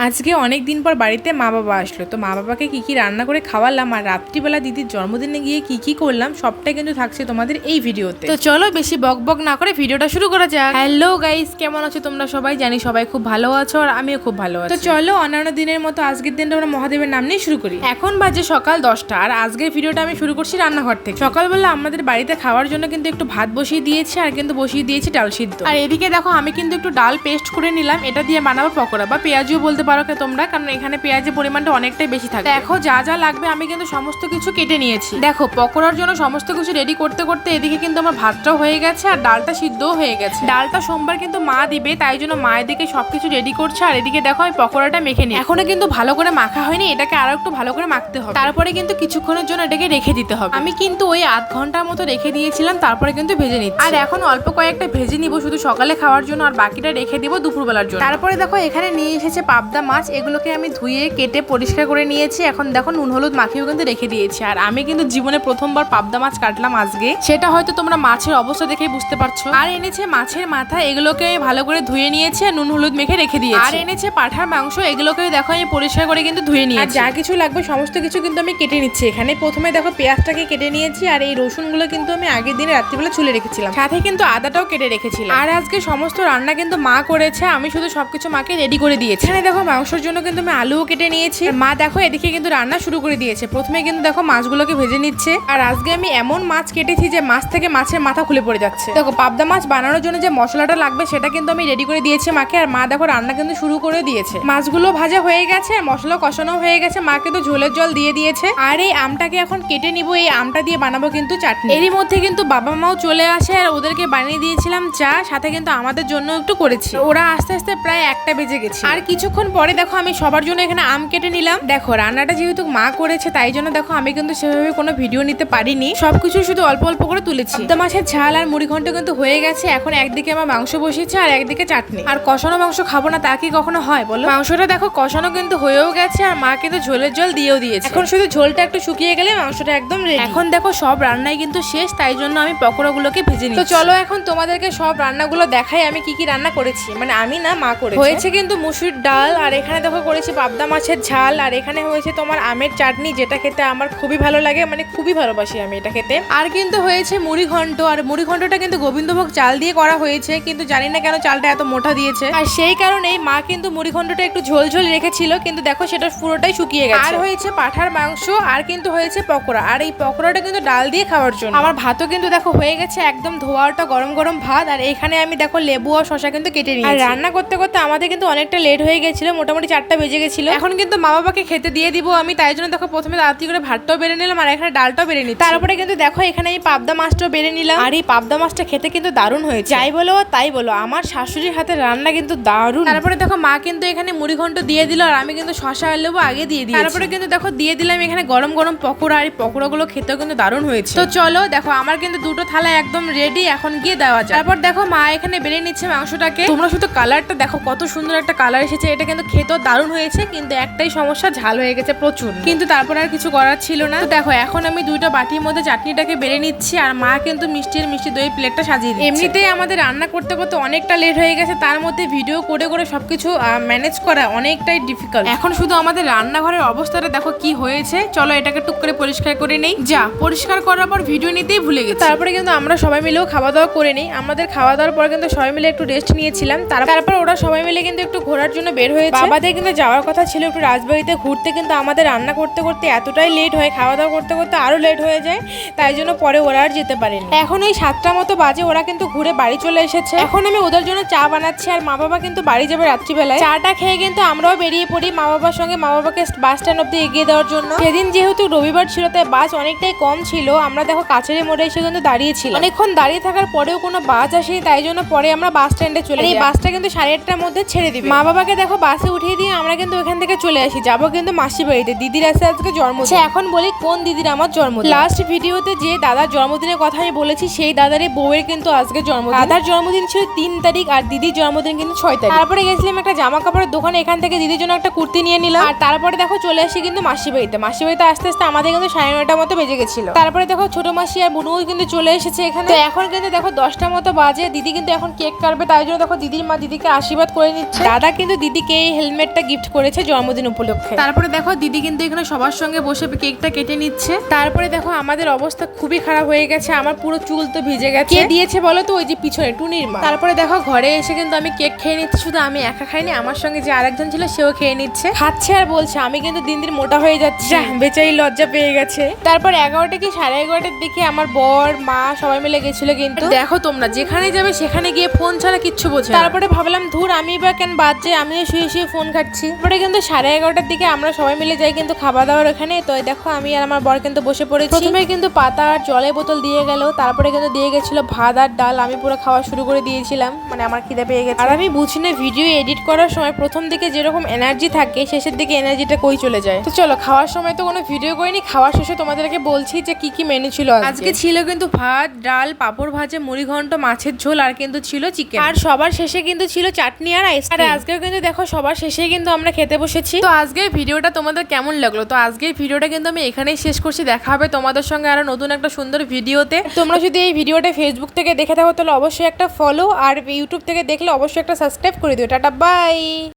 আজকে অনেক দিন পর বাড়িতে মা বাবা আসলো, তো মা বাবাকে কি কি রান্না করে খাওয়ালাম আর রাত্রিবেলা দিদির জন্মদিনে গিয়ে কি কি করলাম সবটাই কিন্তু থাকছে তোমাদের এই ভিডিওতে। তো চলো বেশি বক বক না করে ভিডিওটা শুরু করা যাক। হ্যালো গাইস, কেমন আছো তোমরা সবাই? জানি সবাই খুব ভালো আছো আর আমিও খুব ভালো আছি। তো চলো অন্যান্য দিনের মতো আজকের দিনটা আমরা মহাদেবের নাম নিয়ে শুরু করি। এখন বাজে সকাল 10টা আর আজকের ভিডিওটা আমি শুরু করছি রান্নাঘর থেকে। সকালবেলা আমাদের বাড়িতে খাওয়ার জন্য কিন্তু একটু ভাত বসিয়ে দিয়েছি আর কিন্তু বসিয়ে দিয়েছি ডাল সিদ্ধ। আর এদিকে দেখো আমি কিন্তু একটু ডাল পেস্ট করে নিলাম, এটা দিয়ে বানাবো পকোড়া বা পেঁয়াজিও বলতে পারো তোমরা, কারণ এখানে পেঁয়াজের পরিমাণটা অনেকটাই বেশি থাকে। দেখো যা যা লাগবে আমি কিন্তু সমস্ত কিছু কেটে নিয়েছি। দেখো পকোড়ার জন্য সমস্ত কিছু রেডি করতে করতে এদিকে কিন্তু আমার ভাতটাও হয়ে গেছে আর ডালটা সিদ্ধও হয়ে গেছে। ডালটা সোমবার কিন্তু মা দিবে, তাই জন্য মা এদিকে সবকিছু রেডি করছে আর এদিকে দেখো আমি পকোড়াটা মেখে নিই। এখনো কিন্তু ভালো করে মাখা হয়নি, এটাকে আরো একটু ভালো করে মাখতে হবে, তারপরে কিন্তু কিছুক্ষণের জন্য এটাকে রেখে দিতে হবে। আমি কিন্তু ওই আধ ঘন্টার মতো রেখে দিয়েছিলাম, তারপরে কিন্তু ভেজে নিচ্ছি। আর এখন অল্প কয়েকটা ভেজে নিব শুধু সকালে খাওয়ার জন্য, আর বাকিটা রেখে দিব দুপুরবেলার জন্য। তারপরে দেখো এখানে নিয়ে এসেছে পাবদা মাছ, এগুলোকে আমি ধুয়ে কেটে পরিষ্কার করে নিয়েছি। এখন দেখো নুন হলুদ মাখিয়েও কিন্তু রেখে দিয়েছি। আর আমি কিন্তু জীবনে প্রথমবার পাবদা মাছ কাটলাম আজকে, সেটা হয়তো তোমরা মাছের অবস্থা দেখেই বুঝতে পারছো। আর এনেছে মাছের মাথা, এগুলোকে আমি ভালো করে ধুয়ে নিয়েছি আর নুন হলুদ মেখে রেখে দিয়েছি। আর এনেছে পাঠার মাংস, এগুলোকে দেখো আমি পরিষ্কার করে কিন্তু ধুয়ে নিয়েছি। আর যা কিছু লাগবে সমস্ত কিছু কিন্তু আমি কেটে নিচ্ছি। এখানে প্রথমে দেখো পেঁয়াজটাকে কেটে নিয়েছি আর এই রসুনগুলো কিন্তু আমি আগের দিনে রাত্রিবেলা ছুলে রেখেছিলাম, সাথে কিন্তু আদাটাও কেটে রেখেছিলাম। আর আজকে সমস্ত রান্না কিন্তু মা করেছে, আমি শুধু সবকিছু মাকে রেডি করে দিয়েছি। এখানে দেখো মাংসের জন্য কিন্তু আমি আলুও কেটে নিয়েছি। মা দেখো এদিকে কিন্তু রান্না শুরু করে দিয়েছে। প্রথমে কিন্তু দেখো মাছগুলোকে ভেজে নিচ্ছে। আর আজকে আমি এমন মাছ কেটেছি যে মাছ থেকে মাছের মাথা খুলে পড়ে যাচ্ছে। দেখো পাবদা মাছ বানানোর জন্য যে মশলাটা লাগবে সেটা কিন্তু আমি রেডি করে দিয়েছি মাকে, আর মা দেখো রান্না কিন্তু শুরু করে দিয়েছে। মাছগুলো ভাজা হয়ে গেছে, মশলা কষানো হয়ে গেছে, মা কিন্তু ঝোলের জল দিয়ে দিয়েছে। আর এই আমটাকে এখন কেটে নিব, এই আমটা দিয়ে বানাবো কিন্তু চাটনি। এরই মধ্যে কিন্তু বাবা মাও চলে আসে আর ওদেরকে বানিয়ে দিয়েছিলাম চা, সাথে কিন্তু আমাদের জন্য একটু করেছি। ওরা আস্তে আস্তে প্রায় 1টা বেজে গেছে। আর কিছুক্ষণ পরে দেখো আমি সবার জন্য এখানে আম কেটে নিলাম। দেখো রান্নাটা যেহেতু মা করেছে তাই জন্য দেখো আমি কিন্তু সেভাবে কোনো ভিডিও নিতে পারিনি, সবকিছু শুধু অল্প অল্প করে তুলেছি। পাবদা মাছের ঝাল আর মুড়ি ঘন্ট কিন্তু হয়ে গেছে। এখন একদিকে আমার মাংস বসিয়েছে আর একদিকে চাটনি। আর কষানো মাংস খাবো না তা কি কখনো হয় বলো? মাংসটা দেখো কষানো কিন্তু হয়েও গেছে আর মা কিন্তু ঝোলের জল দিয়েও দিয়েছে। এখন শুধু ঝোলটা একটু শুকিয়ে গেলে মাংসটা একদম রেডি। এখন দেখো সব রান্নাই কিন্তু শেষ, তাই জন্য আমি পকোড়াগুলোকে ভেজে নিই। তো চলো এখন তোমাদেরকে সব রান্নাগুলো দেখাই আমি কি কি রান্না করেছি, মানে আমি না মা করেছে। হয়েছে কিন্তু মুসুর ডাল, আর এখানে দেখো করেছি পাবদা মাছের ঝাল, আর এখানে হয়েছে তোমার আমের চাটনি, যেটা খেতে আমার খুবই ভালো লাগে, মানে খুবই ভালোবাসি আমি এটা খেতে। আর কিন্তু হয়েছে মুড়ি ঘন্ট, আর মুড়ি ঘন্টটা কিন্তু গোবিন্দভোগ চাল দিয়ে করা হয়েছে, কিন্তু জানি না কেন চালটা এত মোটা দিয়েছে, আর সেই কারণেই মা কিন্তু মুড়ি ঘন্টটা একটু ঝোল ঝোল রেখেছিল, কিন্তু দেখো সেটা পুরোটাই শুকিয়ে গেছে। আর হয়েছে পাঠার মাংস, আর কিন্তু হয়েছে পকোড়া, আর এই পকোড়াটা কিন্তু ডাল দিয়ে খাওয়ার জন্য। আমার ভাতও কিন্তু দেখো হয়ে গেছে একদম ধোয়াটা গরম গরম ভাত, আর এখানে আমি দেখো লেবু আর শসা কিন্তু কেটে নিয়েছি। আর রান্না করতে করতে আমাদের কিন্তু অনেকটা লেট হয়ে গেছিল, মোটামুটি 4টা বেজে গেছিল। এখন কিন্তু মা বাবাকে খেতে দিয়ে দিব আমি, তাই জন্য দেখো প্রথমে তাড়াতাড়ি করে ভাতটাও বেড়ে নিলাম আর এখানে ডালটাও বেড়ে নিচ্ছি। তারপরে কিন্তু দেখো এখানে এই পাবদা মাছটাও বেড়ে নিলাম, আর এই পাবদা মাছটা খেতে কিন্তু দারুণ হয়েছে। যাই বলো তাই বলো, আমার শাশুড়ির হাতের রান্না কিন্তু দারুণ। তারপরে দেখো মা কিন্তু এখানে মুড়ি ঘন্ট দিয়ে দিল, আর আমি কিন্তু শসা আর লেবু আগে দিয়ে দিই। তারপরে কিন্তু দেখো দিয়ে দিলাম এখানে গরম গরম পকোড়া, আর এই পকোড়াগুলো খেতেও কিন্তু দারুণ হয়েছে। তো চলো দেখো আমার কিন্তু দুটো থালা একদম রেডি, এখন গিয়ে দেওয়া যায়। তারপর দেখো মা এখানে বেড়ে নিচ্ছে মাংসটাকে। তোমরা শুধু কালারটা দেখো কত সুন্দর একটা কালার এসেছে, এটা কিন্তু খেতেও দারুণ হয়েছে, কিন্তু একটাই সমস্যা ঝাল হয়ে গেছে প্রচুর, কিন্তু তারপর আর কিছু করার ছিল না। তো দেখো এখন আমি দুইটা বাটির মধ্যে চাটনিটাকে বেড়ে নিচ্ছি, আর মা কিন্তু মিষ্টি দই প্লেটটা সাজিয়ে দিচ্ছে। এমনিতেই আমাদের রান্না করতে করতে অনেকটা লেট হয়ে গেছে, তার মধ্যে ভিডিও করে করে সবকিছু ম্যানেজ করা অনেকটাই ডিফিকাল্ট। এখন শুধু আমাদের রান্নাঘরের অবস্থাটা দেখো কি হয়েছে। চলো এটাকে টুক করে পরিষ্কার করে নেই। যা পরিষ্কার করার পর ভিডিও নিতেই ভুলে গেছি। তারপরে কিন্তু আমরা সবাই মিলেও খাওয়া দাওয়া করে নেই। আমাদের খাওয়া দাওয়ার পর কিন্তু সবাই মিলে একটু রেস্ট নিয়েছিলাম। তারপর ওরা সবাই মিলে কিন্তু একটু ঘোরার জন্য বের হয়েছে। বাবাদের কিন্তু যাওয়ার কথা ছিল একটু রাজবাড়িতে ঘুরতে, কিন্তু আমাদের রান্না করতে করতে এতটাই লেট হয়, খাওয়া দাওয়া করতে করতে আরো লেট হয়ে যায়, তাই জন্য পরে ওরা আর যেতে পারেনি। এখন ওই 7টা মতো বাজে, ওরা কিন্তু ঘুরে বাড়ি চলে এসেছে। এখন আমি ওদের জন্য চা বানাচ্ছি, আর মা বাবা কিন্তু বাড়ি যাবে রাত্রিবেলায়। চাটা খেয়ে কিন্তু আমরাও বেরিয়ে পড়ি মা বাবার সঙ্গে, মা বাবাকে বাস স্ট্যান্ড অব্দি এগিয়ে দেওয়ার জন্য। সেদিন যেহেতু রবিবার ছিল তাই বাস অনেকটাই কম ছিল, আমরা দেখো কাছের মোড়ে এসে কিন্তু দাঁড়িয়েছিলাম। অনেকক্ষণ দাঁড়িয়ে থাকার পরেও কোনো বাস আসেনি, তাই জন্য পরে আমরা বাস স্ট্যান্ডে চলে যাই। এই বাসটা কিন্তু 8:30টার মধ্যে ছেড়ে দিবে। মা বাবাকে দেখো বাসে উঠিয়ে দিয়ে আমরা কিন্তু ওখান থেকে চলে আসি, যাবো কিন্তু মাসি বাড়িতে। দিদির আছে আজকে জন্মদিন। এখন বলি কোন দিদির আমার জন্মদিন। লাস্ট ভিডিওতে যে দাদার জন্মদিনের কথা আমি বলেছি সেই দাদারই বউয়ের কিন্তু আজকে জন্মদিন। দাদার জন্মদিন ছিল 3 তারিখ আর দিদির জন্মদিন কিন্তু 6 তারিখ। তারপরে গেছিলাম একটা জামা কাপড়ের দোকানে, এখান থেকে দিদির জন্য একটা কুর্তি নিয়ে নিলাম। আর তারপরে দেখো চলে আসি কিন্তু মাসি বাড়িতে। মাসি বাড়িতে আস্তে আস্তে আমাদের কিন্তু 9:30টার মতো বেজে গেছিল। তারপরে দেখো ছোট মাসি আর বুনুও কিন্তু চলে এসেছে এখানে। তো এখন কিন্তু দেখো 10টা মতো বাজে, দিদি কিন্তু এখন কেক কাটবে, তাই জন্য দেখো দিদির মা দিদিকে আশীর্বাদ করে নিচ্ছে। দাদা কিন্তু দিদিকে এই হেলমেটটা গিফট করেছে জন্মদিন উপলক্ষে। তারপরে দেখো দিদি কিন্তু এখানে সবার সঙ্গে বসে কেকটা কেটে নিচ্ছে। তারপরে দেখো আমাদের অবস্থা খুবই খারাপ হয়ে গেছে, আমার পুরো চুল তো ভিজে গেছে। কে দিয়েছে বলো তো? ওই যে পিছনে টুনির মা। তারপরে দেখো ঘরে এসে কিন্তু আমি কেক খেয়ে নিচ্ছি, শুধু আমি একা খাইনি, আমার সঙ্গে যে আরেকজন ছিল সেও খেয়ে নিচ্ছে, খাচ্ছে আর বলছে আমি কিন্তু দিন দিন মোটা হয়ে যাচ্ছি। বেচারি লজ্জা পেয়ে গেছে। তারপর 11টা কি 11:30টার দিকে আমার বর মা সবাই মিলে গেছিল, কিন্তু দেখো তোমরা যেখানে যাবে সেখানে গিয়ে ফোন ছাড়া কিচ্ছু বোঝে। তারপরে ভাবলাম ধুর আমি বা কেন বাদ যাই, আমিও শুয়ে শুয়ে ফোন খাচ্ছি। তারপরে কিন্তু 11:30টার দিকে আমরা সবাই মিলে যাই কিন্তু খাওয়া দাওয়ার ওখানে। তো দেখো আমি আর আমার বর কিন্তু বসে পড়েছি। প্রথমে কিন্তু পাতা আর জলের বোতল দিয়ে গেল, তারপরে কিন্তু দিয়ে গেছিল ভাত আর ডাল। আমি পুরো খাওয়া শুরু করে দিয়েছিলাম, মানে আমার খিদে পেয়ে গেছে। আর আমি বুঝি না ভিডিও এডিট করার সময় প্রথম দিকে যেরকম এনার্জি থাকে শেষের দিকে এনার্জিটা কই চলে যায়। তো চলো খাওয়ার সময় তো কোনো ভিডিও করিনি, খাওয়ার শেষে তোমাদেরকে বলছি যে কি কি মেনু ছিল আজকে। ছিল কিন্তু ভাত ডাল পাঁপড় ভাজা মুড়ি ঘন্ট মাছের ঝোল আর কিন্তু ছিল চিকেন, আর সবার শেষে কিন্তু ছিল চাটনি আর আইসক্রিম। আর আজকেও কিন্তু দেখো সবার শেষে কিন্তু আমরা খেতে বসেছি। তো আজকের ভিডিওটা তোমাদের কেমন লাগলো? তো আজকের ভিডিওটা কিন্তু আমি এখানেই শেষ করছি, দেখা হবে তোমাদের সঙ্গে আরো নতুন একটা সুন্দর ভিডিওতে। তোমরা যদি এই ভিডিওটা ফেসবুক থেকে দেখে থাকো তাহলে অবশ্যই একটা ফলো, আর ইউটিউব থেকে দেখলে অবশ্যই একটা সাবস্ক্রাইব করে দিও। Tata bye.